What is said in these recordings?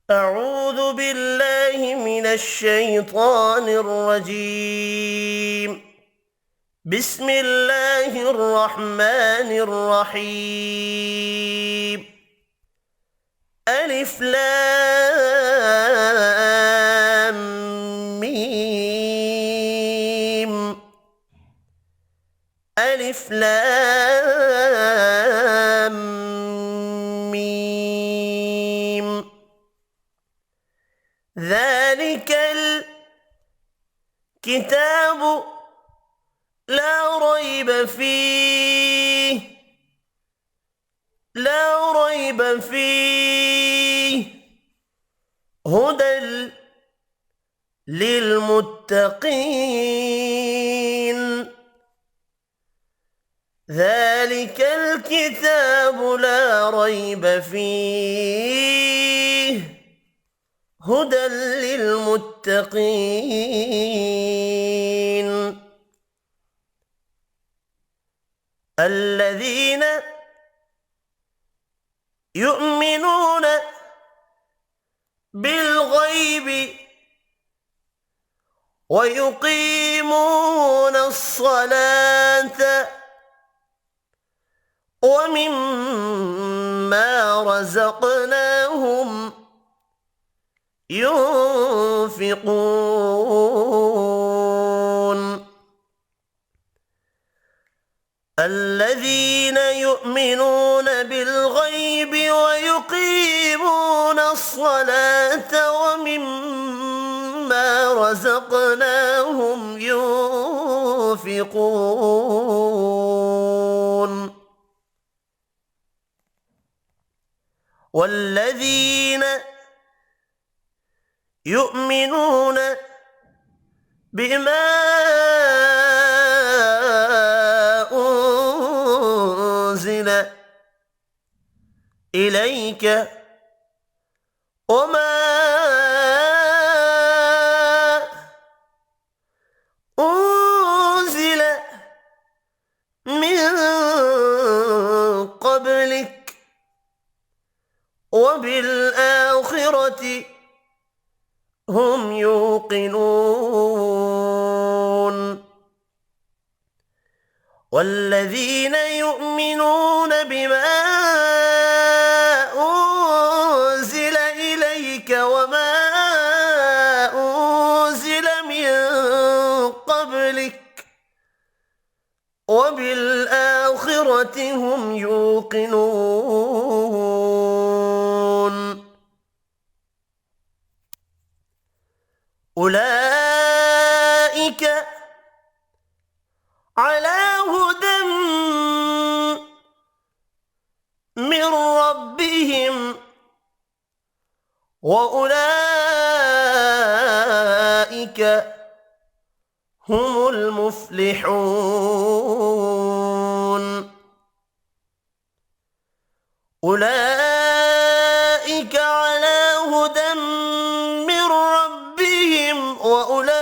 أعوذ بالله من الشيطان الرجيم. بسم الله الرحمن الرحيم. ألف لام ميم. ألف لام ميم. ذلك الكتاب لا ريب فيه هدى للمتقين. ذلك الكتاب لا ريب فيه هدى للمتقين الذين يؤمنون بالغيب ويقيمون الصلاة ومما رزقناهم ينفقون. الذين يؤمنون بالغيب ويقيمون الصلاة ومما رزقناهم ينفقون. والذين يؤمنون بما أنزل إليك وما أنزل من قبلك وبالآخرة هم يوقنون. والذين يؤمنون بما أنزل إليك وما أنزل من قبلك وبالآخرة هم يوقنون. أولئك على هدى من ربهم وأولئك هم المفلحون. أولئك على هدى من ربهم وأولئك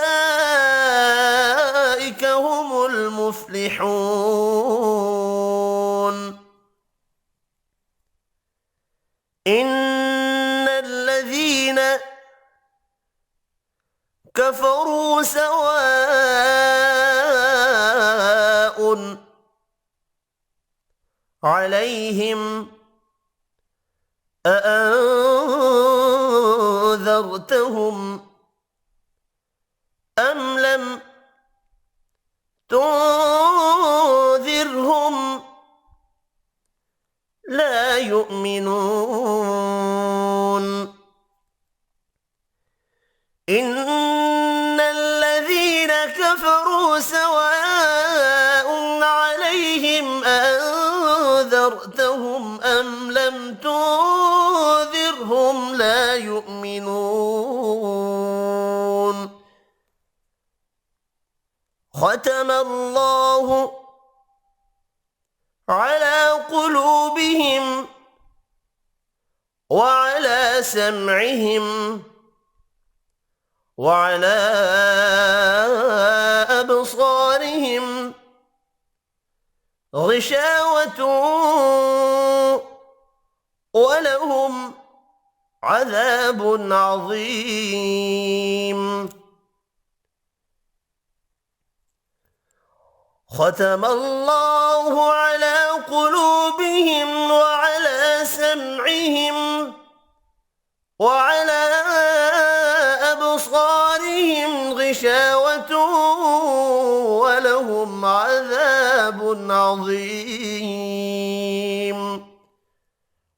هم المفلحون. إن الذين كفروا سواء عليهم أأنذرتهم أم لم تنذرهم لا يؤمنون. إن الذين كفروا سواء عليهم أأنذرتهم أم لم تنذرهم لا يؤمنون. ختم الله على قلوبهم وعلى سمعهم وعلى أبصارهم غشاوة ولهم عذاب عظيم. ختم الله على قلوبهم وعلى سمعهم وعلى أبصارهم غشاوة ولهم عذاب عظيم.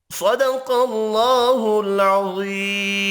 صدق الله العظيم.